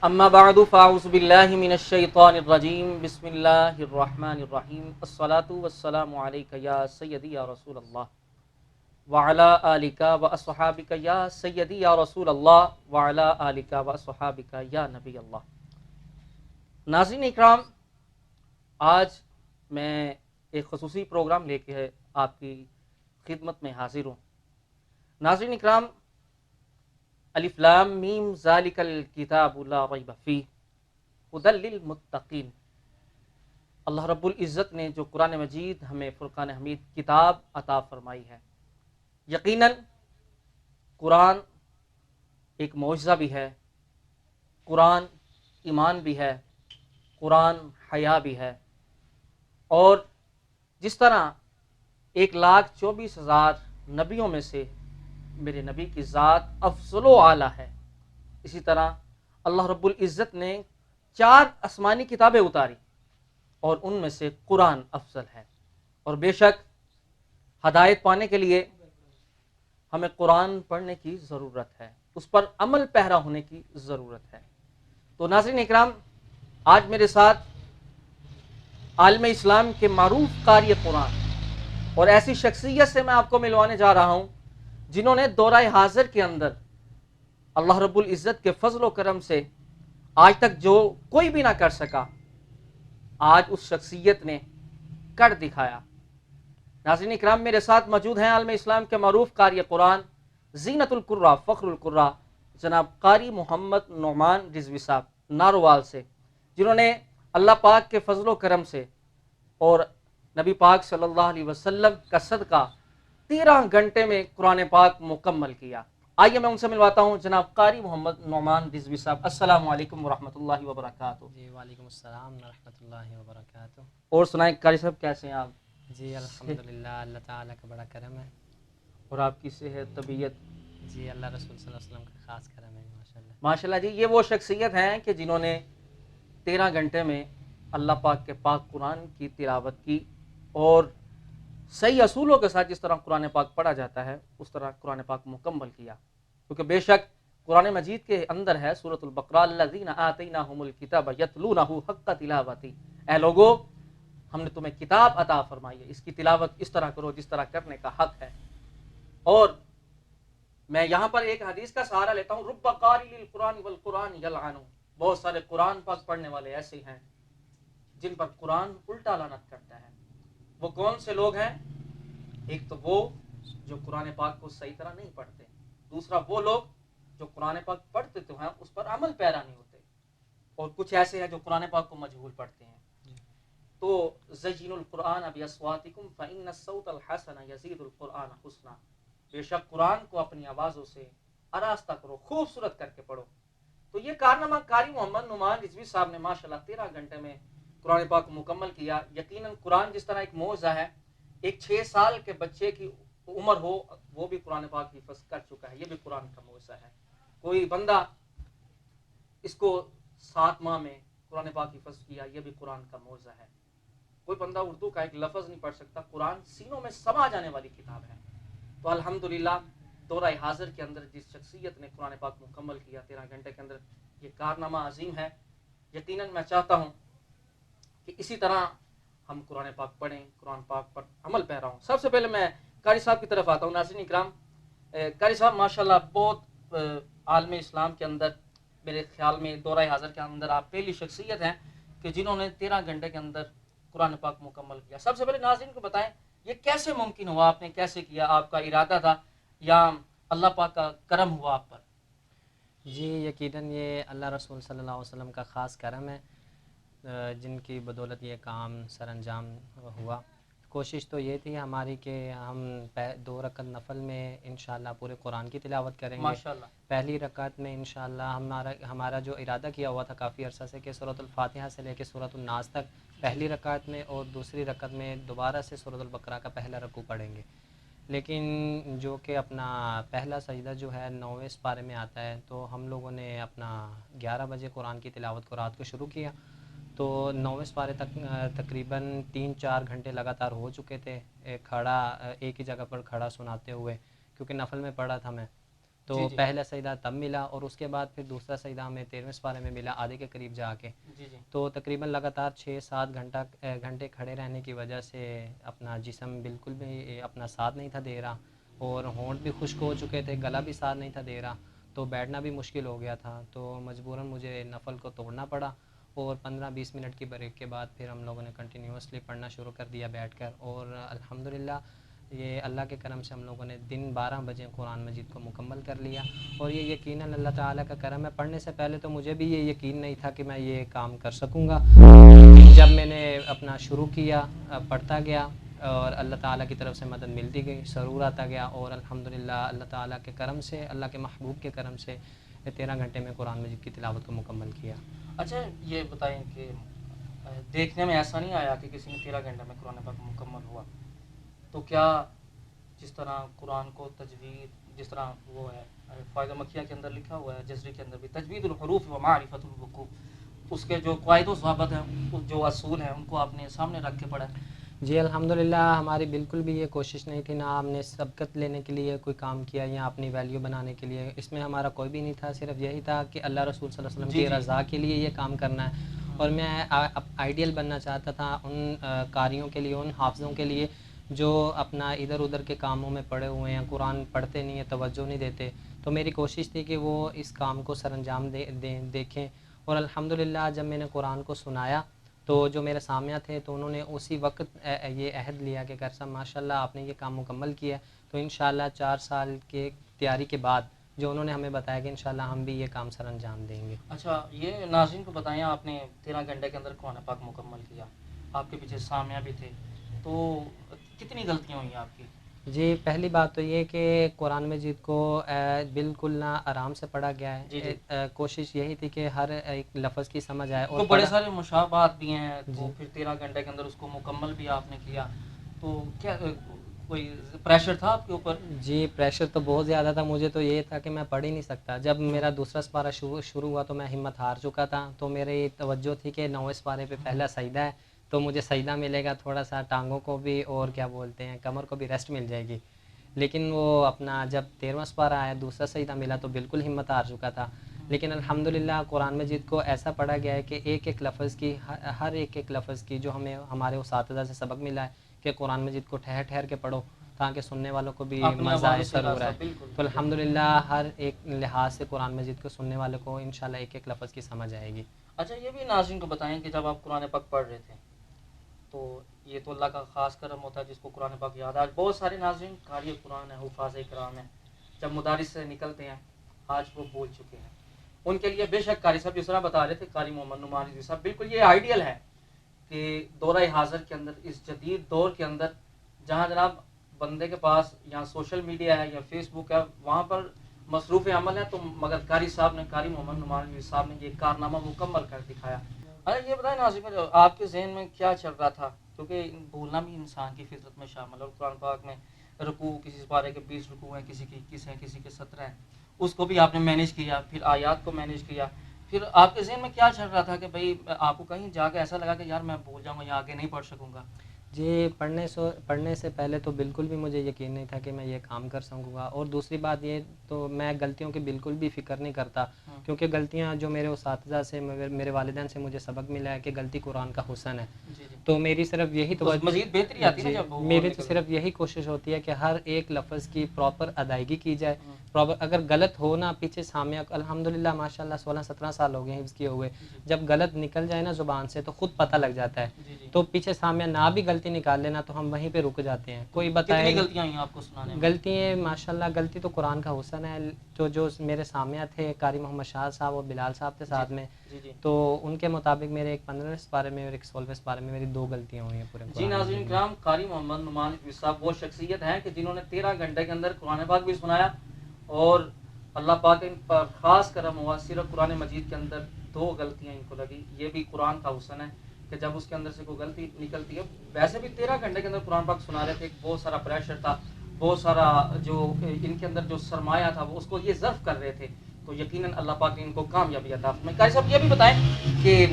اما بعد فاعوذ باللہ من الشیطان الرجیم بسم اللہ الرحمن الرحیم الصلاۃ والسلام علیک یا سیدی یا رسول اللہ وعلی آلک واصحابک یا سیدی یا رسول اللہ وعلی آلک واصحابک یا نبی اللہ۔ ناظرین اکرام، آج میں ایک خصوصی پروگرام لے کے آپ کی خدمت میں حاضر ہوں۔ ناظرین اکرام، الف لام میم ذالک الکتاب لا ریب فیہ ھدی للمتقین، اللہ رب العزت نے جو قرآن مجید ہمیں فرقان حمید کتاب عطا فرمائی ہے، یقیناً قرآن ایک معجزہ بھی ہے، قرآن ایمان بھی ہے، قرآن حیا بھی ہے، اور جس طرح 1,24,000 نبیوں میں سے میرے نبی کی ذات افضل و اعلیٰ ہے، اسی طرح اللہ رب العزت نے 4 آسمانی کتابیں اتاری اور ان میں سے قرآن افضل ہے، اور بے شک ہدایت پانے کے لیے ہمیں قرآن پڑھنے کی ضرورت ہے، اس پر عمل پیرا ہونے کی ضرورت ہے۔ تو ناظرین اکرام، آج میرے ساتھ عالم اسلام کے معروف قاری قرآن اور ایسی شخصیت سے میں آپ کو ملوانے جا رہا ہوں جنہوں نے دورہ حاضر کے اندر اللہ رب العزت کے فضل و کرم سے آج تک جو کوئی بھی نہ کر سکا، آج اس شخصیت نے کر دکھایا۔ ناظرین اکرام، میرے ساتھ موجود ہیں عالم اسلام کے معروف قاری قرآن، زینت القراء، فخر القراء، جناب قاری محمد نعمان رضوی صاحب ناروال سے، جنہوں نے اللہ پاک کے فضل و کرم سے اور نبی پاک صلی اللہ علیہ وسلم کا صدقہ 13 گھنٹے میں قرآن پاک مکمل کیا۔ آئیے میں ان سے ملواتا ہوں جناب قاری محمد نعمان رضوی صاحب۔ السلام علیکم ورحمۃ اللہ وبرکاتہ۔ جی وعلیکم السلام ورحمۃ اللہ وبرکاتہ۔ اور سنائیں قاری صاحب، کیسے ہیں آپ؟ جی الحمدللہ، اللہ تعالیٰ کا بڑا کرم ہے۔ اور آپ کی صحت، طبیعت؟ جی اللہ رسول صلی اللہ علیہ وسلم کا خاص کرم ہے، ماشاءاللہ۔ ماشاءاللہ جی، یہ وہ شخصیت ہیں کہ جنہوں نے 13 گھنٹے میں اللہ پاک کے پاک قرآن کی تلاوت کی، اور صحیح اصولوں کے ساتھ جس طرح قرآن پاک پڑھا جاتا ہے اس طرح قرآن پاک مکمل کیا، کیونکہ بے شک قرآن مجید کے اندر ہے سورۃ البقرہ، الذین آتیناہم الکتاب یتلونہ حق تلاوتہ، اے لوگو ہم نے تمہیں کتاب عطا فرمائی ہے، اس کی تلاوت اس طرح کرو جس طرح کرنے کا حق ہے۔ اور میں یہاں پر ایک حدیث کا سہارا لیتا ہوں، رب قاری للقرآن والقرآن یلعنہ، بہت سارے قرآن پاک پڑھنے والے ایسے ہیں جن پر قرآن الٹا لعنت کرتا ہے۔ وہ کون سے لوگ ہیں؟ ایک تو وہ جو قرآن پاک کو صحیح طرح نہیں پڑھتے، دوسرا وہ لوگ جو قرآن پاک پڑھتے تو ہیں اس پر عمل پیرا نہیں ہوتے، اور کچھ ایسے ہیں جو قرآن پاک کو مجہول پڑھتے ہیں۔ تو زینوا القرآن باصواتکم فإن الصوت الحسن یزید القرآن حسنا، بے شک قرآن کو اپنی آوازوں سے آراستہ کرو، خوبصورت کر کے پڑھو۔ تو یہ کارنامہ قاری محمد نعمان رضوی صاحب نے ماشاءاللہ 13 گھنٹے میں قرآن پاک کو مکمل کیا۔ یقیناً قرآن جس طرح ایک معجزہ ہے، ایک 6 سال کے بچے کی عمر ہو وہ بھی قرآن پاک حفظ کر چکا ہے، یہ بھی قرآن کا معجزہ ہے۔ کوئی بندہ اس کو 7 ماہ میں قرآن پاک حفظ کیا، یہ بھی قرآن کا معجزہ ہے۔ کوئی بندہ اردو کا ایک لفظ نہیں پڑھ سکتا، قرآن سینوں میں سما جانے والی کتاب ہے۔ تو الحمدللہ دورہ حاضر کے اندر جس شخصیت نے قرآن پاک مکمل کیا 13 گھنٹے کے اندر، یہ کارنامہ عظیم ہے۔ یقیناً میں چاہتا ہوں کہ اسی طرح ہم قرآن پاک پڑھیں، قرآن پاک پر عمل پیرا ہوں۔ سب سے پہلے میں قاری صاحب کی طرف آتا ہوں۔ ناظرین اکرام، قاری صاحب ماشاءاللہ بہت عالم اسلام کے اندر میرے خیال میں دورہ حاضر کے اندر آپ پہلی شخصیت ہیں کہ جنہوں نے 13 گھنٹے کے اندر قرآن پاک مکمل کیا۔ سب سے پہلے ناظرین کو بتائیں یہ کیسے ممکن ہوا، آپ نے کیسے کیا، آپ کا ارادہ تھا یا اللہ پاک کا کرم ہوا آپ پر؟ جی یقیناً یہ اللہ رسول صلی اللہ علیہ وسلم کا خاص کرم ہے، جن کی بدولت یہ کام سر انجام ہوا۔ کوشش تو یہ تھی ہماری کہ ہم 2 رکعت نفل میں انشاءاللہ پورے قرآن کی تلاوت کریں گے۔ ماشاءاللہ پہلی رکعت میں انشاءاللہ ہمارا جو ارادہ کیا ہوا تھا کافی عرصہ سے کہ سورۃ الفاتحہ سے لے کے سورۃ الناس تک پہلی رکعت میں، اور دوسری رکعت میں دوبارہ سے سورۃ البقرہ کا پہلا رکوع پڑھیں گے۔ لیکن جو کہ اپنا پہلا سجدہ جو ہے 9ویں سپارے میں آتا ہے، تو ہم لوگوں نے اپنا 11 بجے قرآن کی تلاوت کو رات کو شروع کیا، تو 9ویں سپارے تک تقریباً 3-4 گھنٹے لگاتار ہو چکے تھے، ایک ہی جگہ پر کھڑا سناتے ہوئے، کیونکہ نفل میں پڑھا تھا میں۔ تو جی جی پہلا سجدہ تب ملا اور اس کے بعد پھر دوسرا سجدہ ہمیں 13ویں سپارے میں ملا آدھے کے قریب جا کے. جی جی تو تقریباً لگاتار 6-7 گھنٹے کھڑے رہنے کی وجہ سے اپنا جسم بالکل بھی اپنا ساتھ نہیں تھا دے رہا اور ہونٹ بھی خشک ہو چکے تھے, گلا بھی ساتھ نہیں تھا دے رہا, تو بیٹھنا بھی مشکل ہو گیا تھا. تو مجبوراً مجھے نفل کو توڑنا پڑا اور 15-20 منٹ کی بریک کے بعد پھر ہم لوگوں نے کنٹینیوسلی پڑھنا شروع کر دیا بیٹھ کر. اور الحمدللہ یہ اللہ کے کرم سے ہم لوگوں نے دن 12 بجے قرآن مجید کو مکمل کر لیا. اور یہ یقیناً اللہ تعالیٰ کا کرم ہے. پڑھنے سے پہلے تو مجھے بھی یہ یقین نہیں تھا کہ میں یہ کام کر سکوں گا. جب میں نے اپنا شروع کیا پڑھتا گیا اور اللہ تعالیٰ کی طرف سے مدد ملتی گئی, سرور آتا گیا اور الحمدللہ اللہ تعالیٰ کے کرم سے, اللہ کے محبوب کے کرم سے 13 گھنٹے میں قرآن مجید کی تلاوت کو مکمل کیا. اچھا یہ بتائیں کہ دیکھنے میں ایسا نہیں آیا کہ کسی نے 13 گھنٹے میں قرآن پاک مکمل ہوا, تو کیا جس طرح قرآن کو تجوید, جس طرح وہ ہے فائدہ مکیہ کے اندر لکھا ہوا ہے, جزری کے اندر بھی تجوید الحروف و معرفت الوقوف, اس کے جو قواعد و ضوابط ہیں, جو اصول ہیں, ان کو آپ نے سامنے رکھ کے پڑھا ہے؟ جی الحمدللہ ہماری بالکل بھی یہ کوشش نہیں تھی, نہ ہم نے سبقت لینے کے لیے کوئی کام کیا یا اپنی ویلیو بنانے کے لیے. اس میں ہمارا کوئی بھی نہیں تھا, صرف یہی تھا کہ اللہ رسول صلی اللہ علیہ وسلم جی کی جی رضا کے لیے یہ کام کرنا ہے. اور میں آئیڈیل بننا چاہتا تھا ان قاریوں کے لیے, ان حافظوں کے لیے جو اپنا ادھر ادھر کے کاموں میں پڑے ہوئے ہیں, قرآن پڑھتے نہیں ہیں, توجہ نہیں دیتے. تو میری کوشش تھی کہ وہ اس کام کو سر انجام دیکھیں. اور الحمدللہ جب میں نے قرآن کو سنایا تو جو میرے سامعہ تھے تو انہوں نے اسی وقت یہ عہد لیا کہ صاحب ماشاءاللہ آپ نے یہ کام مکمل کیا. تو انشاءاللہ 4 سال کے تیاری کے بعد جو انہوں نے ہمیں بتایا کہ انشاءاللہ ہم بھی یہ کام سر انجام دیں گے. اچھا یہ ناظرین کو بتائیں, آپ نے 13 گھنٹے کے اندر قرآن پاک مکمل کیا, آپ کے پیچھے سامعہ بھی تھے, تو کتنی غلطیاں ہوئیں آپ کی؟ جی پہلی بات تو یہ کہ قرآن مجید کو بالکل نہ آرام سے پڑھا گیا ہے. جی جی کوشش یہی تھی کہ ہر ایک لفظ کی سمجھ آئے. تو اور بڑے سارے مشابہات بھی ہیں, تو جی پھر 13 گھنٹے کے اندر اس کو مکمل بھی آپ نے کیا, تو کیا کوئی پریشر تھا آپ کے اوپر؟ جی پریشر تو بہت زیادہ تھا. مجھے تو یہ تھا کہ میں پڑھ ہی نہیں سکتا. جب میرا دوسرا سپارہ شروع ہوا تو میں ہمت ہار چکا تھا. تو میری توجہ تھی کہ 9ویں سپارے پہ پہلا سجدہ ہے, تو مجھے سجدہ ملے گا, تھوڑا سا ٹانگوں کو بھی اور کیا بولتے ہیں کمر کو بھی ریسٹ مل جائے گی. لیکن وہ اپنا جب 13واں سپارہ آیا, دوسرا سجدہ ملا, تو بالکل ہمت ہار چکا تھا. لیکن الحمدللہ قرآن مجید کو ایسا پڑھا گیا ہے کہ ایک ایک لفظ کی, ہر ایک لفظ کی جو ہمیں ہمارے اساتذہ سے سبق ملا ہے کہ قرآن مجید کو ٹھہر ٹھہر کے پڑھو تاکہ سننے والوں کو بھی اپنی مزہ آواز آئے, سے سرور راستہ, آئے. بالکل تو الحمدللہ ہر ایک لحاظ سے قرآن مجید کو سننے والوں کو انشاءاللہ ایک ایک لفظ کی سمجھ آئے گی. اچھا یہ بھی ناظرین کو بتائیں کہ جب آپ قرآن پاک پڑھ رہے تھے, تو یہ تو اللہ کا خاص کرم ہوتا ہے جس کو قرآن پاک یاد ہے. آج بہت سارے ناظرین قاری قرآن ہیں, حفاظ کرام ہیں, جب مدارس سے نکلتے ہیں آج وہ بول چکے ہیں. ان کے لیے بے شک قاری صاحب جس طرح بتا رہے تھے, قاری محمد نعمان رضوی صاحب, بالکل یہ آئیڈیل ہے کہ دورہ حاضر کے اندر, اس جدید دور کے اندر جہاں جناب بندے کے پاس یا سوشل میڈیا ہے یا فیس بک ہے, وہاں پر مصروف عمل ہے, تو مگر قاری صاحب نے, قاری محمد نعمان رضوی صاحب نے یہ کارنامہ مکمل کر دکھایا. اچھا یہ بتائیں ناظرین, آپ کے ذہن میں کیا چل رہا تھا, کیونکہ بھولنا بھی انسان کی فطرت میں شامل ہے. اور قرآن پاک میں رکوع, کسی پارے کے 20 رکوع ہیں, کسی کے 21 ہیں, کسی کے 17 ہیں, اس کو بھی آپ نے مینیج کیا, پھر آیات کو مینیج کیا. پھر آپ کے ذہن میں کیا چل رہا تھا کہ بھئی آپ کو کہیں جا کے ایسا لگا کہ یار میں بھول جاؤں گا یا آگے نہیں پڑھ سکوں گا؟ جی پڑھنے سے پہلے تو بالکل بھی مجھے یقین نہیں تھا کہ میں یہ کام کر سکوں گا. اور دوسری بات یہ تو میں غلطیوں کی بالکل بھی فکر نہیں کرتا, کیونکہ غلطیاں جو میرے اساتذہ سے, میرے والدین سے مجھے سبق ملا ہے کہ غلطی قرآن کا حسن ہے. تو میری صرف یہی مزید بہتری آتی ہے جب میری تو صرف یہی کوشش ہوتی ہے کہ ہر ایک لفظ کی پراپر ادائیگی کی جائے. پراپر اگر غلط ہو نا, پیچھے سامعہ الحمدللہ ماشاءاللہ 16-17 سال ہو گئے ہیں اس کیے ہوئے, جب غلط نکل جائے نا زبان سے تو خود پتہ لگ جاتا ہے. تو پیچھے سامعہ نہ بھی غلطی نکال لینا تو ہم وہیں پہ رک جاتے ہیں. کوئی بتائے کتنی غلطیاں ہیں آپ کو سنانے میں؟ غلطیاں ماشاءاللہ, غلطی تو قرآن کا حسن ہے. تو جو میرے سامعہ تھے قاری محمد شاہ صاحب اور بلال صاحب تھے ساتھ میں, تو ان کے مطابق میرے ایک 15ویں سپارے میں اور ایک 16ویں سپارے میں میری 2 غلطیاں ہوئی ہیں پورے. جی ناظرین کرام, قاری محمد نعمان رضوی صاحب وہ شخصیت ہیں کہ جنہوں نے 13 گھنٹے کے اندر قرآن پاک بھی سنایا, اور اللہ پاک ان پر خاص کرم ہوا. صرف قرآن مجید کے اندر 2 غلطیاں ان کو لگی. یہ بھی قرآن کا حسن ہے کہ جب اس کے اندر سے کوئی غلطی نکلتی ہے. ویسے بھی 13 گھنٹے کے اندر قرآن پاک سنا رہے تھے, بہت سارا پریشر تھا, بہت سارا جو ان کے اندر جو سرمایہ تھا وہ اس کو یہ ظرف کر رہے تھے, تو یقیناً اللہ پاک نے ان کو کامیابی عطا فرمائی. قاری صاحب یہ بھی بتائیں کہ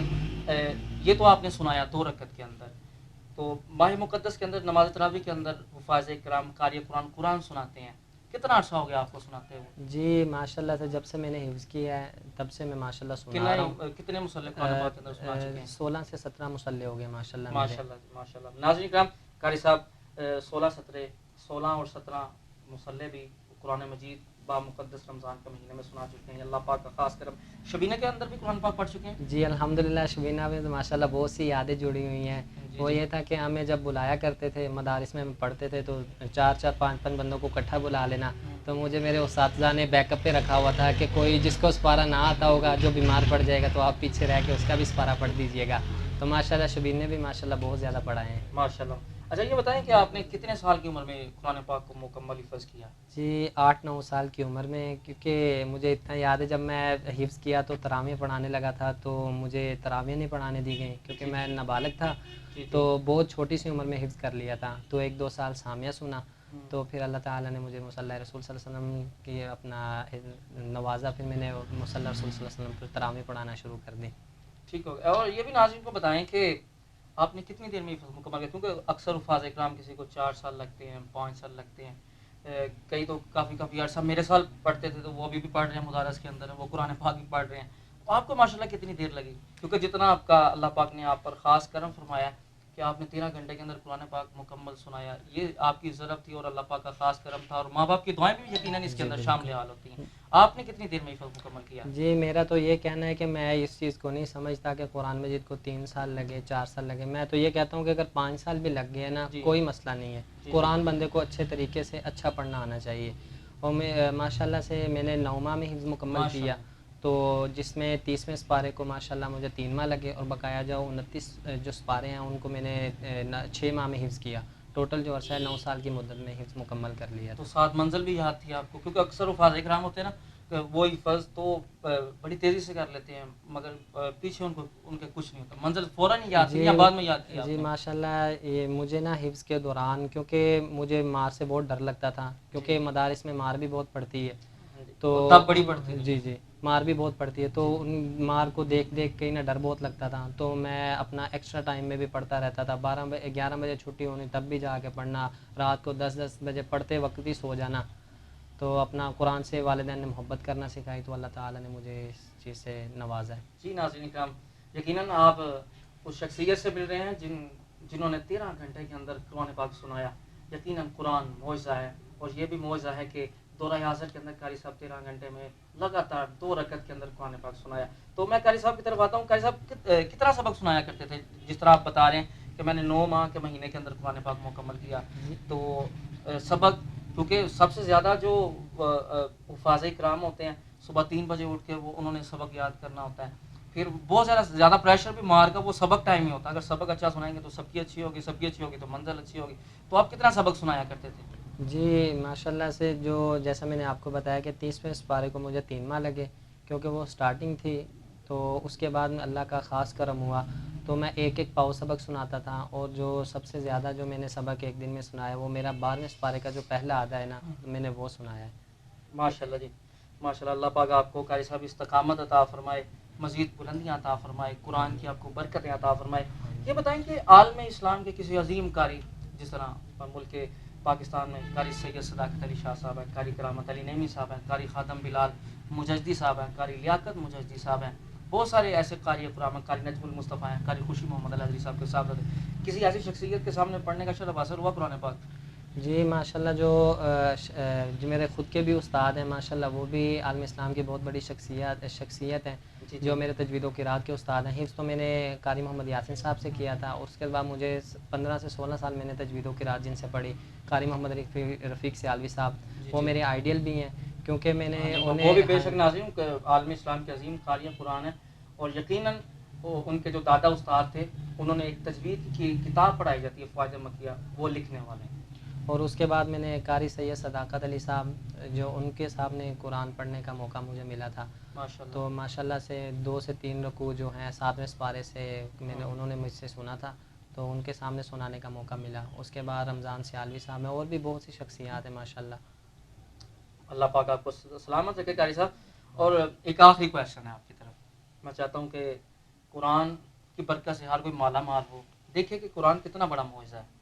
یہ تو آپ نے سنایا 2 رکعت کے اندر, تو ماہ مقدس کے اندر نماز تراویح کے اندر حفاظ کرام قاری قرآن سناتے ہیں, کتنا عرصہ ہو گیا آپ کو سناتے ہوئے؟ جی ماشاءاللہ سے جب سے میں نے حفظ کیا ہے تب سے میں ماشاءاللہ سنا رہا ہوں. کتنے مصلی قرآن پاک کے اندر سنا چکے ہیں؟ 16 سے 17 مصلی ہو گئے ماشاءاللہ میرے. ماشاء اللہ ماشاء اللہ. ناظرین کرام، قاری صاحب 16 اور 17 مصلی بھی قرآن مجید بامقدس رمضان کے مہینے میں سنا چکے ہیں. اللہ پاک کا خاص کرم. شبینہ کے اندر بھی قرآن پاک پڑھ چکے ہیں؟ جی الحمدللہ شبینہ میں تو ماشاءاللہ بہت سی یادیں جڑی ہوئی ہیں. وہ یہ تھا کہ ہمیں جب بلایا کرتے تھے مدارس میں ہم پڑھتے تھے تو 4 5 بندوں کو اکٹھا بلا لینا. تو مجھے میرے اساتذہ نے بیک اپ پہ رکھا ہوا تھا کہ کوئی جس کو سپارہ نہ آتا ہوگا جو بیمار پڑ جائے گا تو آپ پیچھے رہ کے اس کا بھی سپارہ پڑھ دیجیے گا. تو ماشاءاللہ شبینہ بھی ماشاءاللہ بہت زیادہ پڑھائے ہیں. ماشاء اللہ. اچھا یہ بتائیں کہ آپ نے کتنے سال کی عمر میں قرآن پاک کو مکمل حفظ کیا؟ جی 8 9 سال کی عمر میں، کیونکہ مجھے اتنا یاد ہے جب میں حفظ کیا تو تراویح پڑھانے لگا تھا تو مجھے تراویح نہیں پڑھانے دی گئیں کیونکہ میں نابالغ تھا. تو بہت چھوٹی سی عمر میں حفظ کر لیا تھا. تو 1 2 سال سامیہ سنا تو پھر اللہ تعالیٰ نے مجھے مصلی رسول صلی اللہ علیہ وسلم کی اپنا نوازا. پھر میں نے مصلی رسول صلی اللہ علیہ وسلم پر تراویح پڑھانا شروع کر دی. ٹھیک ہو گیا. اور یہ بھی ناظرین کو بتائیں کہ آپ نے کتنی دیر میں حفظ مکمل کیا؟ کیونکہ اکثر حفاظ اکرام کسی کو 4 سال لگتے ہیں، 5 سال لگتے ہیں، کئی تو کافی عرصہ میرے سال پڑھتے تھے تو وہ ابھی بھی پڑھ رہے ہیں مدارس کے اندر، وہ قرآن پاک بھی پڑھ رہے ہیں. تو آپ کو ماشاءاللہ کتنی دیر لگی؟ کیونکہ جتنا آپ کا اللہ پاک نے آپ پر خاص کرم فرمایا کہ آپ نے 13 گھنٹے کے اندر قرآن پاک مکمل سنایا، یہ آپ کی ضرورت تھی اور اللہ پاک کا خاص کرم تھا، اور ماں باپ کی دعائیں بھی یقیناً اس کے اندر شامل حال ہوتی ہیں. آپ نے کتنی دیر میں حفظ مکمل کیا؟ جی میرا تو یہ کہنا ہے کہ میں اس چیز کو نہیں سمجھتا کہ قرآن مجید کو 3 سال لگے 4 سال لگے. میں تو یہ کہتا ہوں کہ اگر 5 سال بھی لگ گئے نا کوئی مسئلہ نہیں ہے. قرآن بندے کو اچھے طریقے سے اچھا پڑھنا آنا چاہیے. اور میں ماشاءاللہ سے میں نے 9 ماہ میں حفظ مکمل کیا تو جس میں 30ویں سپارے کو ماشاءاللہ مجھے 3 ماہ لگے اور بقایا جو 29 جو سپارے ہیں ان کو میں نے 6 ماہ میں حفظ کیا. ٹوٹل جو عرصہ ہے 9 سال کی مدت میں حفظ مکمل کر لیا. تو 7 منزل بھی یاد تھی آپ کو؟ کیونکہ اکثر حفاظ اکرام ہوتے ہیں نا کہ وہ حفظ تو بڑی تیزی سے کر لیتے ہیں مگر پیچھے ان کے کچھ نہیں ہوتا. منزل فوراً ہی یاد تھی یا بعد میں یاد کیا؟ جی ماشاءاللہ یہ مجھے نا حفظ کے دوران کیونکہ مجھے مار سے بہت ڈر لگتا تھا کیونکہ مدارس میں مار بھی بہت پڑتی ہے. تو تب بڑی پڑتی ہے. جی مار بھی بہت پڑتی ہے تو ان مار کو دیکھ کے ہی نا ڈر بہت لگتا تھا. تو میں اپنا ایکسٹرا ٹائم میں بھی پڑھتا رہتا تھا. 11 بجے چھٹی ہونی تب بھی جا کے پڑھنا، رات کو 10 بجے پڑھتے وقت ہی سو جانا. تو اپنا قرآن سے والدین نے محبت کرنا سکھائی تو اللہ تعالیٰ نے مجھے اس چیز سے نوازا ہے. جی ناظرین اکرام، یقیناً آپ اس شخصیت سے مل رہے ہیں جنہوں نے 13 گھنٹے کے اندر قرآن پاک سنایا. یقیناً قرآن معجزہ ہے، اور یہ بھی معجزہ ہے کہ دورہ حاضر کے اندر قاری صاحب 13 گھنٹے میں لگاتار 2 رکعت کے اندر قرآن پاک سنایا. تو میں قاری صاحب کی طرف آتا ہوں. قاری صاحب کتنا سبق سنایا کرتے تھے؟ جس طرح آپ بتا رہے ہیں کہ میں نے 9 ماہ کے مہینے کے اندر قرآن پاک مکمل کیا، تو سبق کیونکہ سب سے زیادہ جو حفاظ کرام ہوتے ہیں صبح 3 بجے اٹھ کے انہوں نے سبق یاد کرنا ہوتا ہے. پھر بہت زیادہ پریشر بھی مار کا وہ سبق ٹائم ہی ہوتا ہے. اگر سبق اچھا سنائیں گے تو سب کی اچھی ہوگی تو منزل اچھی ہوگی. تو آپ کتنا سبق سنایا کرتے تھے؟ جی ماشاءاللہ سے جو جیسا میں نے آپ کو بتایا کہ 30ویں سپارے کو مجھے 3 ماہ لگے کیونکہ وہ سٹارٹنگ تھی. تو اس کے بعد میں اللہ کا خاص کرم ہوا تو میں ایک پاؤ سبق سناتا تھا. اور جو سب سے زیادہ جو میں نے سبق ایک دن میں سنایا وہ میرا 12ویں سپارے کا جو پہلا آدھا ہے نا میں نے وہ سنایا ہے. ماشاءاللہ جی ماشاءاللہ. اللہ پاک آپ کو قاری صاحب استقامت عطا فرمائے، مزید بلندیاں عطا فرمائے، قرآن کی آپ کو برکتیں عطا فرمائے. یہ بتائیں کہ عالم اسلام کے کسی عظیم قاری جس طرح ملک پاکستان میں قاری سید صداقت علی شاہ صاحب ہیں، قاری کرامت علی نعیمی صاحب ہیں، قاری خاتم بلال مجددی صاحب ہیں، قاری لیاقت مجددی صاحب ہیں، بہت سارے ایسے قاری قرآن ہیں، قاری نجم المصطفیٰ ہیں، قاری خوشی محمد الحضری صاحب کے صاحب ہیں. کسی ایسی شخصیت کے سامنے پڑھنے کا شرف حاصل ہوا قرآن پاک؟ جی ماشاءاللہ جو میرے خود کے بھی استاد ہیں ماشاءاللہ وہ بھی عالم اسلام کی بہت بڑی شخصیت ہیں جو میرے تجوید و قرات کے استاد ہیں. حفظ تو میں نے قاری محمد یاسین صاحب سے کیا تھا. اس کے بعد مجھے 15 سے 16 سال میں نے تجوید و قرات جن سے پڑھی قاری محمد رفیق سیالوی صاحب. وہ میرے آئیڈیل بھی ہیں کیونکہ میں نے وہ بھی بے شک ناظرین عالم اسلام کے عظیم قاری قرآن ہیں. اور یقیناً ان کے جو دادا استاد تھے انہوں نے ایک تجوید کی کتاب پڑھائی جاتی ہے فوائد مکیہ، وہ لکھنے والے ہیں. اور اس کے بعد میں نے قاری سید صداقت علی صاحب جو ان کے سامنے قرآن پڑھنے کا موقع مجھے ملا تھا. تو ماشاءاللہ سے 2 سے 3 رکوع جو ہیں 7ویں سپارے سے انہوں نے مجھ سے سنا تھا تو ان کے سامنے سنانے کا موقع ملا. اس کے بعد رمضان سیالوی صاحب ہیں اور بھی بہت سی شخصیات ہیں ماشاءاللہ. اللہ پاک آپ کو سلامت رکھے قاری صاحب. اور ایک آخری کویشچن ہے آپ کی طرف. میں چاہتا ہوں کہ قرآن کی برکت سے ہر کوئی مالا مال ہو. دیکھیں کہ قرآن کتنا بڑا معجزہ ہے.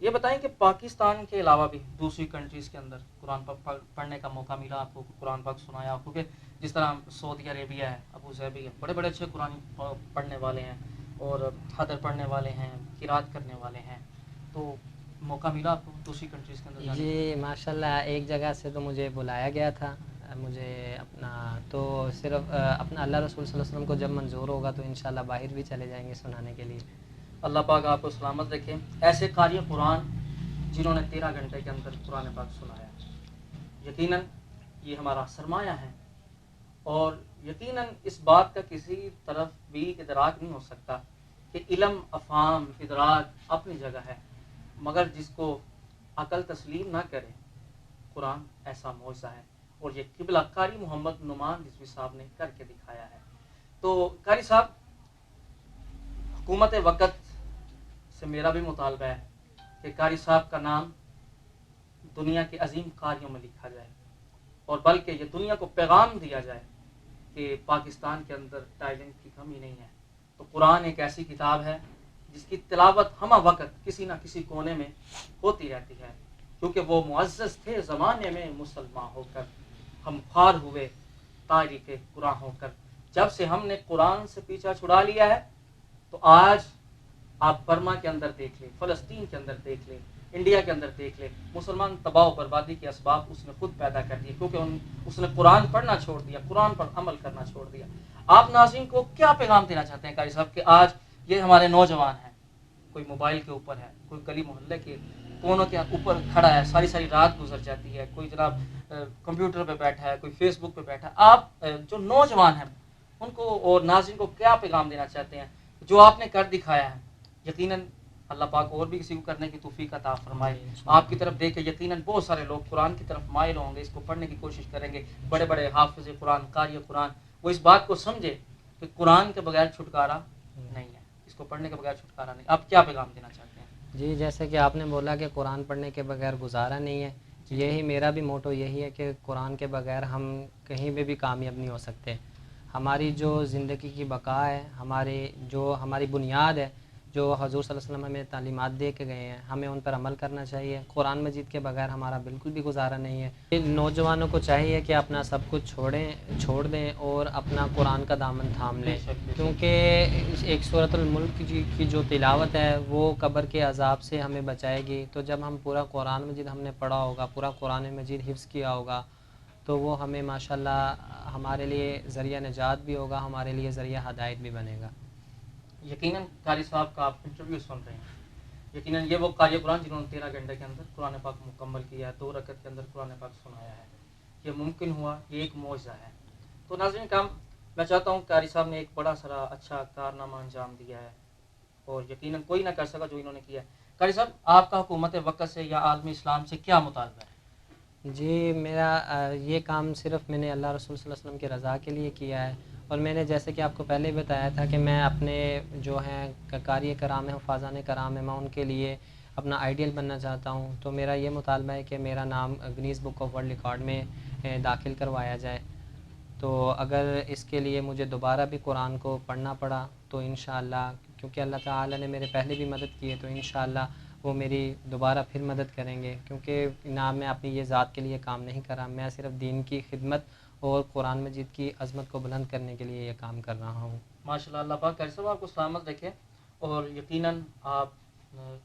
یہ بتائیں کہ پاکستان کے علاوہ بھی دوسری کنٹریز کے اندر قرآن پاک پڑھنے کا موقع ملا آپ کو, قرآن پاک سنایا آپ کو؟ کہ جس طرح سعودی عربیہ ہے, ابو ظبی ہے, بڑے بڑے اچھے قرآن پڑھنے والے ہیں اور حدر پڑھنے والے ہیں, قرات کرنے والے ہیں, تو موقع ملا آپ کو دوسری کنٹریز کے اندر جانے کا؟ جی ماشاء اللہ, ایک جگہ سے تو مجھے بلایا گیا تھا مجھے اپنا, تو صرف اپنا اللہ رسول صلی اللہ علیہ وسلم کو جب منظور ہوگا تو انشاءاللہ باہر بھی چلے جائیں گے سنانے کے لیے. اللہ پاک آپ کو سلامت رکھے. ایسے قاری قرآن جنہوں نے 13 گھنٹے کے اندر قرآن پاک سنایا, یقیناً یہ ہمارا سرمایہ ہے, اور یقیناً اس بات کا کسی طرف بھی ادراک نہیں ہو سکتا کہ علم, افہام, ادراک اپنی جگہ ہے, مگر جس کو عقل تسلیم نہ کرے, قرآن ایسا معجزہ ہے, اور یہ قبلہ قاری محمد نعمان رضوی صاحب نے کر کے دکھایا ہے. تو قاری صاحب, حکومت وقت سے میرا بھی مطالبہ ہے کہ قاری صاحب کا نام دنیا کے عظیم قاریوں میں لکھا جائے, اور بلکہ یہ دنیا کو پیغام دیا جائے کہ پاکستان کے اندر ٹیلنٹ کی کمی نہیں ہے. تو قرآن ایک ایسی کتاب ہے جس کی تلاوت ہمہ وقت کسی نہ کسی کونے میں ہوتی رہتی ہے, کیونکہ وہ معزز تھے زمانے میں مسلمان ہو کر, ہم خوار ہوئے تاریخ قرآن ہو کر. جب سے ہم نے قرآن سے پیچھا چھڑا لیا ہے, تو آج آپ برما کے اندر دیکھ لیں, فلسطین کے اندر دیکھ لیں, انڈیا کے اندر دیکھ لیں, مسلمان تباہ و بربادی کے اسباب اس نے خود پیدا کر دیے, کیونکہ اس نے قرآن پڑھنا چھوڑ دیا, قرآن پر عمل کرنا چھوڑ دیا. آپ ناظرین کو کیا پیغام دینا چاہتے ہیں قاری صاحب کہ آج یہ ہمارے نوجوان ہیں, کوئی موبائل کے اوپر ہے, کوئی گلی محلے کے کونوں کے اوپر کھڑا ہے, ساری ساری رات گزر جاتی ہے, کوئی جناب کمپیوٹر پہ بیٹھا ہے, کوئی فیس بک پہ بیٹھا ہے. آپ جو نوجوان ہیں ان کو اور ناظرین کو کیا پیغام دینا چاہتے ہیں جو آپ نے کر دکھایا ہے؟ یقیناً اللہ پاک اور بھی کسی کو کرنے کی توفیق عطا فرمائے. آپ کی طرف دیکھ کے یقیناً بہت سارے لوگ قرآن کی طرف مائل ہوں گے, اس کو پڑھنے کی کوشش کریں گے. بڑے بڑے حافظ قرآن, قاری قرآن, وہ اس بات کو سمجھے کہ قرآن کے بغیر چھٹکارا نہیں ہے, اس کو پڑھنے کے بغیر چھٹکارا نہیں. آپ کیا پیغام دینا چاہتے ہیں؟ جی جیسے کہ آپ نے بولا کہ قرآن پڑھنے کے بغیر گزارا نہیں ہے, یہی میرا بھی موٹو یہی ہے کہ قرآن کے بغیر ہم کہیں پہ بھی کامیاب نہیں ہو سکتے. ہماری جو زندگی کی بقا ہے, ہماری بنیاد ہے, جو حضور صلی اللہ علیہ وسلم ہمیں تعلیمات دے کے گئے ہیں, ہمیں ان پر عمل کرنا چاہیے. قرآن مجید کے بغیر ہمارا بالکل بھی گزارا نہیں ہے. نوجوانوں کو چاہیے کہ اپنا سب کچھ چھوڑ دیں اور اپنا قرآن کا دامن تھام لیں, کیونکہ ایک سورۃ الملک کی جو تلاوت ہے وہ قبر کے عذاب سے ہمیں بچائے گی. تو جب ہم پورا قرآن مجید ہم نے پڑھا ہوگا, پورا قرآن مجید حفظ کیا ہوگا, تو وہ ہمیں ماشاءاللہ ہمارے لیے ذریعہ نجات بھی ہوگا, ہمارے لیے ذریعہ ہدایت بھی بنے گا. یقیناً قاری صاحب کا آپ انٹرویو سن رہے ہیں, یقیناً یہ وہ قاری قرآن جنہوں نے 13 گھنٹے کے اندر قرآن پاک مکمل کیا ہے, 2 رکعت کے اندر قرآن پاک سنایا ہے. یہ ممکن ہوا, یہ ایک معجزہ ہے. تو ناظرین کام میں چاہتا ہوں قاری صاحب نے ایک بڑا سارا اچھا کارنامہ انجام دیا ہے, اور یقیناً کوئی نہ کر سکا جو انہوں نے کیا ہے. قاری صاحب, آپ کا حکومت وقت سے یا عالمی اسلام سے کیا مطالبہ ہے؟ جی میرا یہ کام صرف میں نے اللہ رسول صلی اللہ علیہ وسلم کی رضا کے لیے کیا ہے, اور میں نے جیسے کہ آپ کو پہلے بتایا تھا کہ میں اپنے جو ہیں قاری کرام ہیں, حفاظان کرام ہیں, میں ان کے لیے اپنا آئیڈیل بننا چاہتا ہوں. تو میرا یہ مطالبہ ہے کہ میرا نام Guinness book of world record میں داخل کروایا جائے. تو اگر اس کے لیے مجھے دوبارہ بھی قرآن کو پڑھنا پڑا تو انشاءاللہ, کیونکہ اللہ تعالیٰ نے میرے پہلے بھی مدد کی ہے, تو انشاءاللہ وہ میری دوبارہ پھر مدد کریں گے. کیونکہ نہ میں اپنی یہ ذات کے لیے کام نہیں کر رہا, میں صرف دین کی خدمت اور قرآن مجید کی عظمت کو بلند کرنے کے لیے یہ کام کر رہا ہوں. ماشاءاللہ, اللہ پاک قاری صاحب آپ کو سلامت رکھے, اور یقیناً آپ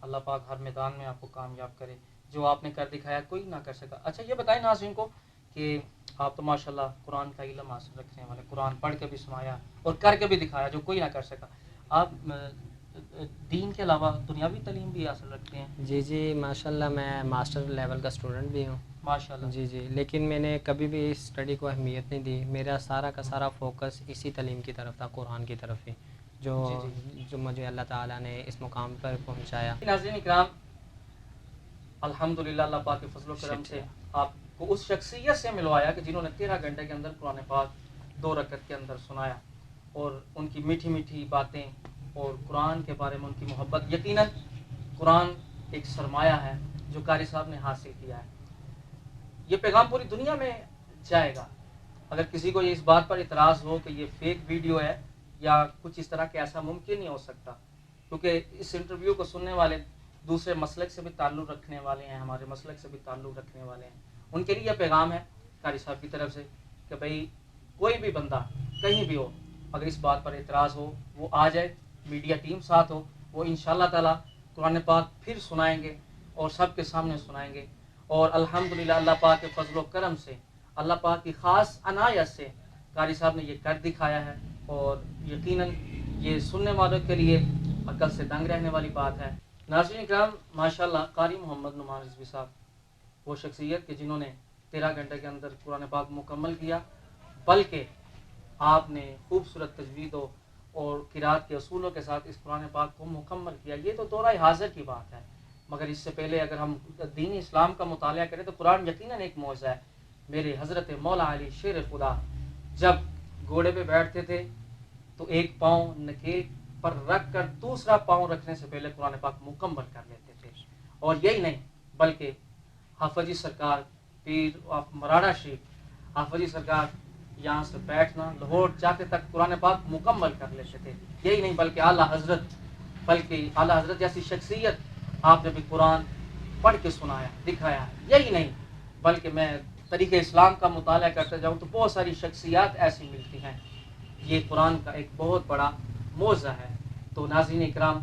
اللہ پاک ہر میدان میں آپ کو کامیاب کرے. جو آپ نے کر دکھایا کوئی نہ کر سکا. اچھا یہ بتائیں ناظرین کو کہ آپ تو ماشاءاللہ قرآن کا علم حاصل رکھنے والے, قرآن پڑھ کے بھی سنایا اور کر کے بھی دکھایا جو کوئی نہ کر سکا. آپ دین کے علاوہ دنیاوی تعلیم بھی حاصل رکھتے ہیں؟ جی ماشاءاللہ, میں ماسٹر لیول کا اسٹوڈنٹ بھی ہوں. ماشاءاللہ. جی لیکن میں نے کبھی بھی اس اسٹڈی کو اہمیت نہیں دی. میرا سارا کا سارا فوکس اسی تعلیم کی طرف تھا, قرآن کی طرف ہی, جو مجھے اللہ تعالیٰ نے اس مقام پر پہنچایا. ناظرین اکرام, الحمدللہ اللہ پاک کے فضل و کرم سے آپ کو اس شخصیت سے ملوایا کہ جنہوں نے 13 گھنٹے کے اندر قرآن پاک 2 رکعت کے اندر سنایا, اور ان کی میٹھی میٹھی باتیں اور قرآن کے بارے میں ان کی محبت. یقیناً قرآن ایک سرمایہ ہے جو قاری صاحب نے حاصل کیا ہے. یہ پیغام پوری دنیا میں جائے گا. اگر کسی کو اس بات پر اعتراض ہو کہ یہ فیک ویڈیو ہے یا کچھ اس طرح کے, ایسا ممکن نہیں ہو سکتا, کیونکہ اس انٹرویو کو سننے والے دوسرے مسلک سے بھی تعلق رکھنے والے ہیں, ہمارے مسلک سے بھی تعلق رکھنے والے ہیں, ان کے لیے یہ پیغام ہے قاری صاحب کی طرف سے کہ بھئی کوئی بھی بندہ کہیں بھی ہو, اگر اس بات پر اعتراض ہو وہ آ جائے, میڈیا ٹیم ساتھ ہو, وہ انشاءاللہ تعالی قرآن پاک پھر سنائیں گے اور سب کے سامنے سنائیں گے. اور الحمدللہ اللہ پاک کے فضل و کرم سے, اللہ پاک کی خاص عنایت سے قاری صاحب نے یہ کر دکھایا ہے, اور یقیناً یہ سننے والوں کے لیے عقل سے دنگ رہنے والی بات ہے. ناظرین اکرام, ماشاءاللہ قاری محمد نعمان رضوی صاحب وہ شخصیت کہ جنہوں نے 13 گھنٹے کے اندر قرآن پاک مکمل کیا, بلکہ آپ نے خوبصورت تجوید اور قرات کے اصولوں کے ساتھ اس قرآن پاک کو مکمل کیا. یہ تو دورہ حاضر کی بات ہے, مگر اس سے پہلے اگر ہم دین اسلام کا مطالعہ کریں تو قرآن یقیناً ایک معجزہ ہے. میرے حضرت مولا علی شیر خدا جب گھوڑے پہ بیٹھتے تھے تو ایک پاؤں نکیل پر رکھ کر دوسرا پاؤں رکھنے سے پہلے قرآن پاک مکمل کر لیتے تھے. اور یہی نہیں بلکہ حافظی سرکار پیر مراڑا شریف حافظی سرکار یہاں سے بیٹھنا لاہور جاتے تک قرآن پاک مکمل کر لیتے تھے. یہی نہیں بلکہ اعلیٰ حضرت جیسی شخصیت آپ نے بھی قرآن پڑھ کے سنایا دکھایا. یہی نہیں بلکہ میں طریقہ اسلام کا مطالعہ کرتے جاؤں تو بہت ساری شخصیات ایسی ملتی ہیں. یہ قرآن کا ایک بہت بڑا معجزہ ہے. تو ناظرین اکرام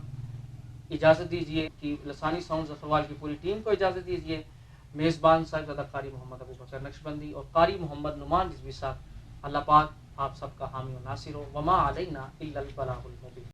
اجازت دیجیے کہ لسانی ساؤنڈ ظفروال کی پوری ٹیم کو اجازت دیجیے. میزبان صاحبزادہ قاری محمد ابو بکر نقشبندی اور قاری محمد نعمان رضوی صاحب, اللہ پاک آپ سب کا حامی و ناصر ہو. وما علینا الا البلاغ المبین.